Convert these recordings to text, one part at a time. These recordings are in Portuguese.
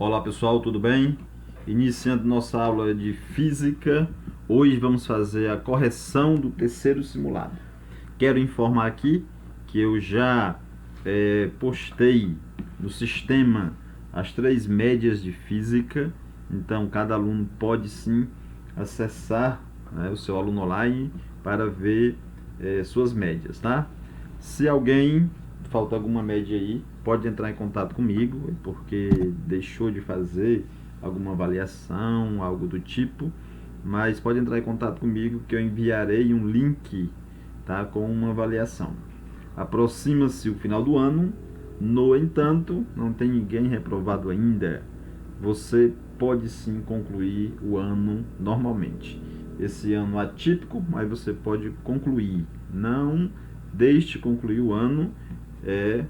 Olá pessoal, tudo bem? Iniciando nossa aula de física, hoje vamos fazer a correção do terceiro simulado. Quero informar aqui que eu já postei no sistema as 3 médias de física, então cada aluno pode sim acessar, né, o seu aluno online para ver suas médias, tá? Se alguém falta alguma média aí, pode entrar em contato comigo, porque deixou de fazer alguma avaliação, algo do tipo, mas pode entrar em contato comigo que eu enviarei um link, tá, com uma avaliação. Aproxima-se o final do ano, no entanto, não tem ninguém reprovado ainda. Você pode sim concluir o ano normalmente. Esse ano atípico, mas você pode concluir. Não deixe concluir o ano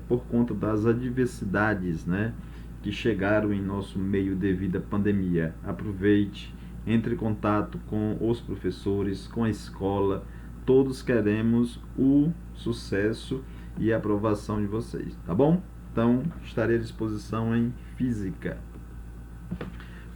por conta das adversidades, né, que chegaram em nosso meio devido à pandemia. Aproveite, entre em contato com os professores, com a escola. Todos queremos o sucesso e a aprovação de vocês, tá bom? Então, estarei à disposição em física.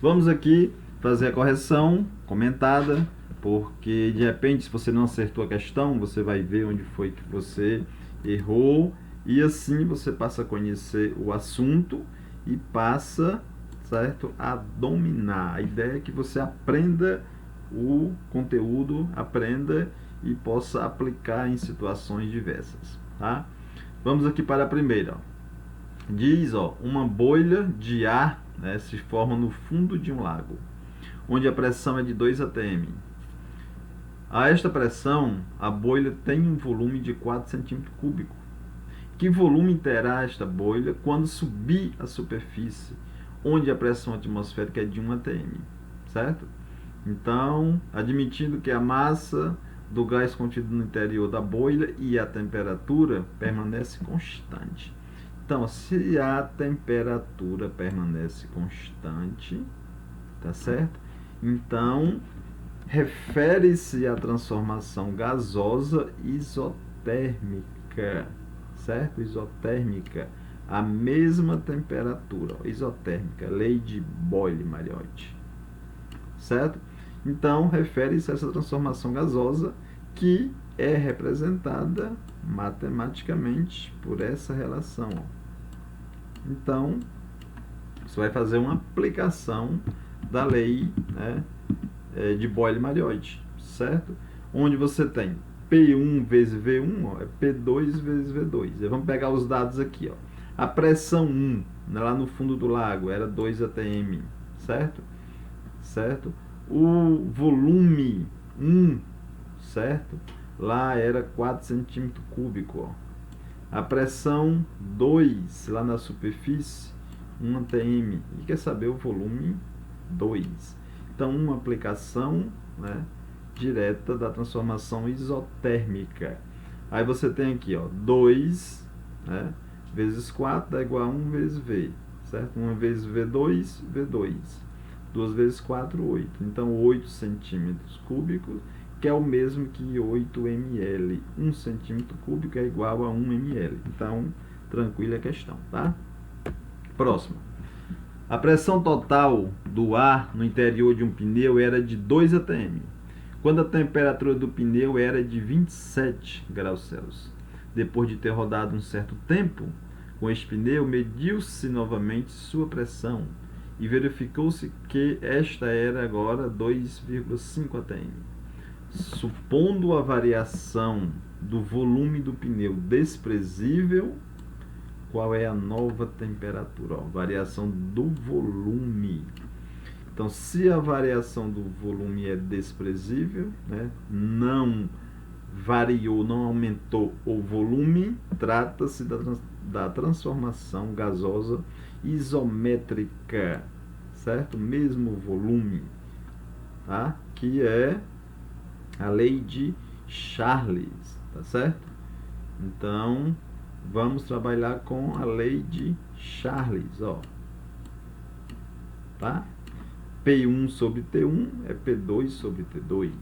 Vamos aqui fazer a correção comentada, porque de repente, se você não acertou a questão, você vai ver onde foi que você errou, e assim você passa a conhecer o assunto e passa, certo, a dominar. A ideia é que você aprenda o conteúdo, aprenda e possa aplicar em situações diversas, tá? Vamos aqui para a primeira. Diz, uma bolha de ar, né, se forma no fundo de um lago, onde a pressão é de 2 atm. A esta pressão, a bolha tem um volume de 4 centímetros cúbicos. Que volume terá esta bolha quando subir à superfície, onde a pressão atmosférica é de 1 atm, certo? Então, admitindo que a massa do gás contido no interior da bolha e a temperatura permanece constante. Então, se a temperatura permanece constante, tá certo? Então, refere-se à transformação gasosa isotérmica, certo? Isotérmica, a mesma temperatura, isotérmica, lei de Boyle-Mariotti, certo? Então, refere-se a essa transformação gasosa que é representada matematicamente por essa relação. Então, você vai fazer uma aplicação da lei, né, de Boyle-Mariotti, certo? Onde você tem P1 vezes V1, é P2 vezes V2. E vamos pegar os dados aqui. A pressão 1, lá no fundo do lago, era 2 atm, certo? Certo? O volume 1, certo? Lá era 4 centímetros cúbicos. A pressão 2, lá na superfície, 1 atm. E quer saber o volume 2. Então, uma aplicação, né, direta da transformação isotérmica. Aí você tem aqui, 2, né, vezes 4 dá igual a 1 vezes V, certo? 1 vezes V2, V2. 2 vezes 4, 8. Então, 8 centímetros cúbicos, que é o mesmo que 8 ml. 1 centímetro cúbico é igual a 1 ml. Então, tranquila a questão, tá? Próximo. A pressão total do ar no interior de um pneu era de 2 atm, quando a temperatura do pneu era de 27 graus Celsius. Depois de ter rodado um certo tempo com este pneu, mediu-se novamente sua pressão e verificou-se que esta era agora 2,5 atm. Supondo a variação do volume do pneu desprezível, qual é a nova temperatura? Variação do volume. Então, se a variação do volume é desprezível, né, não variou, não aumentou o volume, trata-se da transformação gasosa isométrica, certo? Mesmo volume, tá? Que é a lei de Charles, tá certo? Então, vamos trabalhar com a lei de Charles, tá? P1 sobre T1 é P2 sobre T2.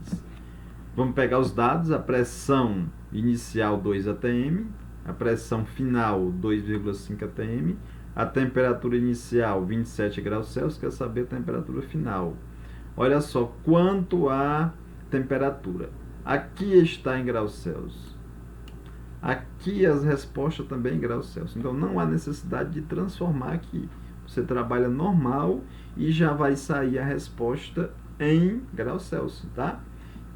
Vamos pegar os dados. A pressão inicial 2 atm, a pressão final 2,5 atm, A temperatura inicial, 27 graus Celsius, quer saber a temperatura final. Olha só, quanto à temperatura. Aqui está em graus Celsius. Aqui as respostas também em graus Celsius. Então, não há necessidade de transformar aqui. Você trabalha normal e já vai sair a resposta em graus Celsius, tá?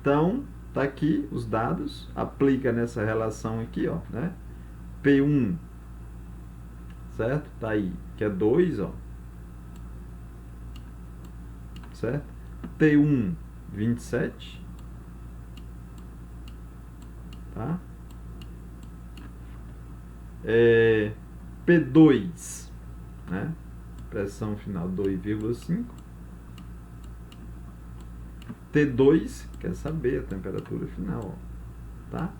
Então, tá aqui os dados. Aplica nessa relação aqui, ó, né? P1, certo? Tá aí, que é 2, ó. Certo? T1, 27. Tá? P2, né? Pressão final 2,5. T2, quer saber a temperatura final, ó, tá?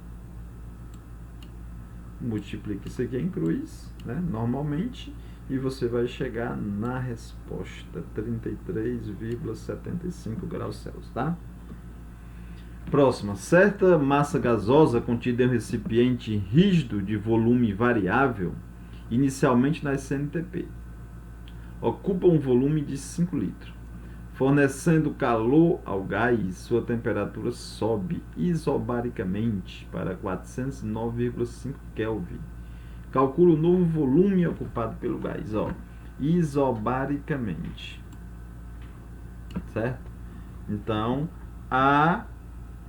Multiplica isso aqui em cruz, né? Normalmente, e você vai chegar na resposta, 33,75 graus Celsius, tá? Próxima, certa massa gasosa contida em um recipiente rígido de volume variável, inicialmente na SNTP, ocupa um volume de 5 litros. Fornecendo calor ao gás, sua temperatura sobe isobaricamente para 409,5 Kelvin. Calcula o novo volume ocupado pelo gás, ó, isobaricamente. Certo? Então, a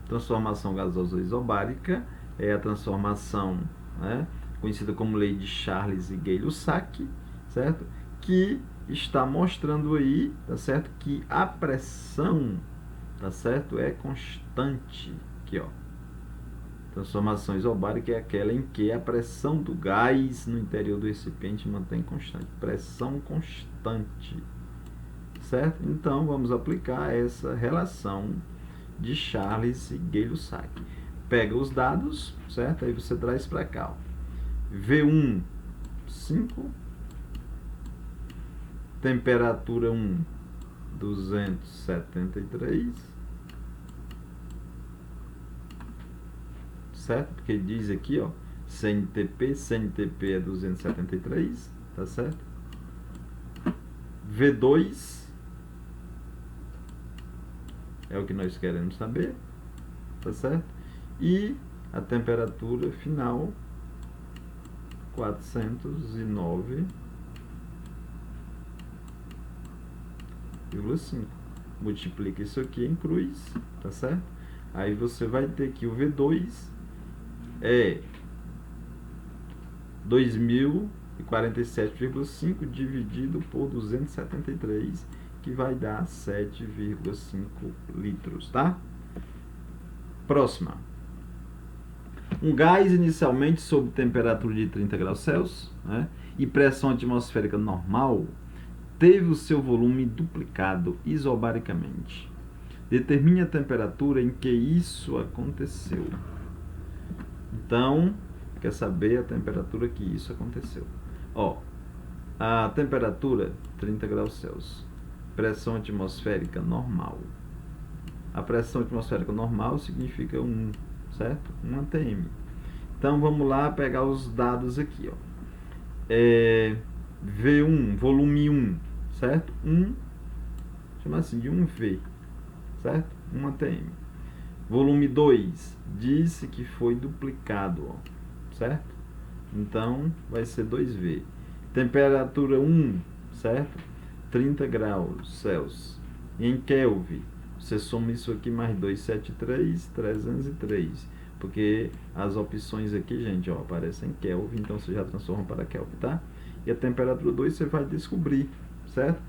transformação gasosa isobárica é a transformação, né, conhecida como lei de Charles e Gay-Lussac, certo? Que está mostrando aí, tá certo, que a pressão, tá certo, é constante. Aqui, ó. Transformação isobárica é aquela em que a pressão do gás no interior do recipiente mantém constante. Pressão constante. Certo? Então, vamos aplicar essa relação de Charles e Gay-Lussac. Pega os dados, certo? Aí você traz para cá, ó. V1, 5. Temperatura 1, 273. Certo? Porque diz aqui, ó, CNTP é 273, tá certo? V2 é o que nós queremos saber, tá certo? E a temperatura final, 409,5. Multiplica isso aqui em cruz, tá certo? Aí você vai ter que o V2 é 2047,5 dividido por 273, que vai dar 7,5 litros, tá? Próxima. Um gás inicialmente sob temperatura de 30 graus Celsius, né, e pressão atmosférica normal, teve o seu volume duplicado isobaricamente. Determine a temperatura em que isso aconteceu. Então, quer saber a temperatura que isso aconteceu. Ó, a temperatura 30 graus Celsius. Pressão atmosférica normal. A pressão atmosférica normal significa 1, certo? 1 atm. Então, vamos lá pegar os dados aqui, ó. V1, volume 1, certo? 1, chama assim de 1V, certo? 1 atm. Volume 2, disse que foi duplicado, ó, certo? Então, vai ser 2V. Temperatura 1, certo? 30 graus Celsius. Em Kelvin, você soma isso aqui mais 273, 303. Porque as opções aqui, gente, ó, aparecem em Kelvin, então você já transforma para Kelvin, tá? E a temperatura 2 você vai descobrir, certo?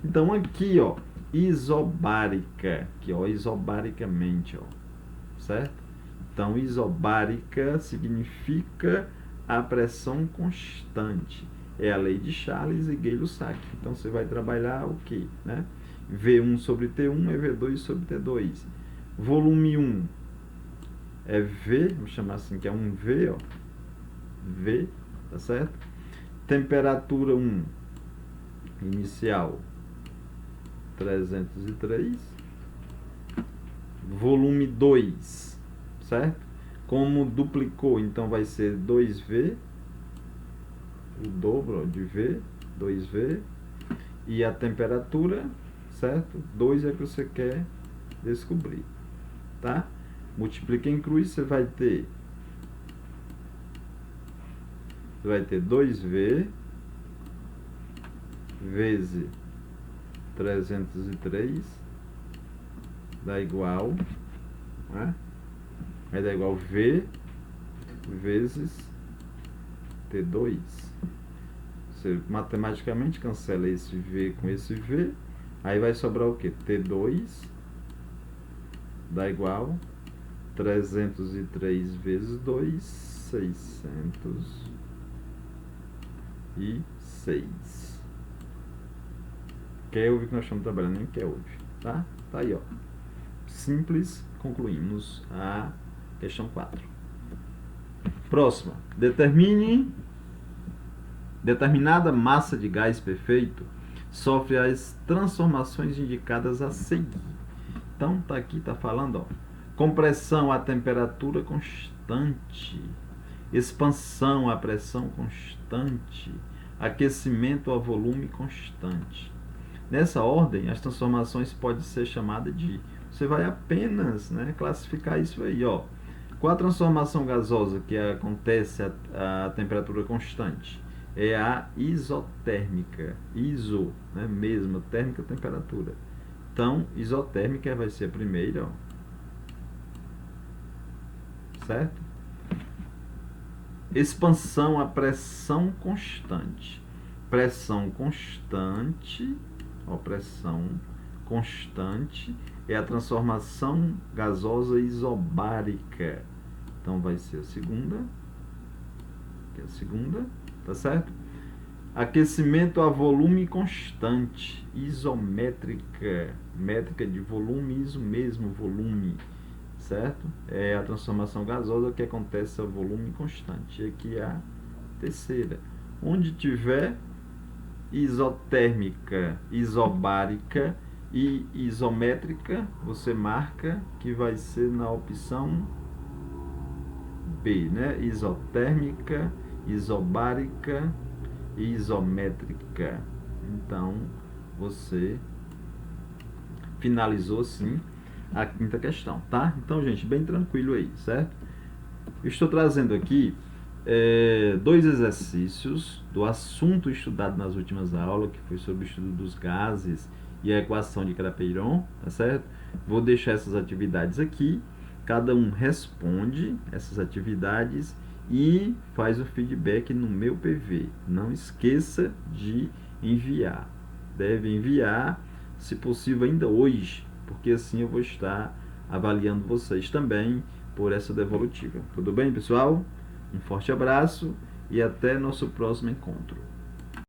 Então, aqui, ó, isobárica, aqui, ó, isobaricamente, ó, certo? Então, isobárica significa a pressão constante. É a lei de Charles e Gay-Lussac. Então, você vai trabalhar o quê, né? V1 sobre T1 é V2 sobre T2. Volume 1 é V, vamos chamar assim, que é 1V, ó. V, tá certo? Temperatura 1 inicial 303. Volume 2, certo? Como duplicou, então vai ser 2V, o dobro, ó, de V, 2V. E a temperatura, certo? 2 é que você quer descobrir, tá? Multiplica em cruz, você vai ter 2V vezes 303 dá igual, né? Vai dar igual V vezes T2. Você matematicamente cancela esse V com esse V, aí vai sobrar o que? T2 dá igual 303 vezes 2, 606. Kelvin que nós estamos trabalhando em Kelvin, tá? Tá aí, ó. Simples, concluímos a questão 4. Próxima. Determinada massa de gás perfeito sofre as transformações indicadas a seguir. Então, tá aqui, tá falando, ó. Compressão a temperatura constante, expansão a pressão constante, aquecimento a volume constante. Nessa ordem, as transformações podem ser chamadas de... Você vai apenas, né, classificar isso aí, ó. Qual a transformação gasosa que acontece a temperatura constante? É a isotérmica. Iso, né, mesmo, térmica, temperatura. Então, isotérmica vai ser a primeira, ó. Certo? Expansão a pressão constante. Pressão constante, ó, pressão constante é a transformação gasosa isobárica. Então vai ser a segunda. Aqui é a segunda, tá certo? Aquecimento a volume constante, isométrica, métrica de volume, iso mesmo volume, certo? É a transformação gasosa que acontece a volume constante. E aqui é a terceira. Onde tiver isotérmica, isobárica e isométrica, você marca que vai ser na opção B, né? Isotérmica, isobárica e isométrica. Então, você finalizou sim a quinta questão, tá? Então, gente, bem tranquilo aí, certo? Estou trazendo aqui 2 exercícios do assunto estudado nas últimas aulas, que foi sobre o estudo dos gases e a equação de Clapeyron, tá certo? Vou deixar essas atividades aqui, cada um responde essas atividades e faz o feedback no meu PV. Não esqueça de enviar. Deve enviar, se possível, ainda hoje, porque assim eu vou estar avaliando vocês também por essa devolutiva. Tudo bem, pessoal? Um forte abraço e até nosso próximo encontro.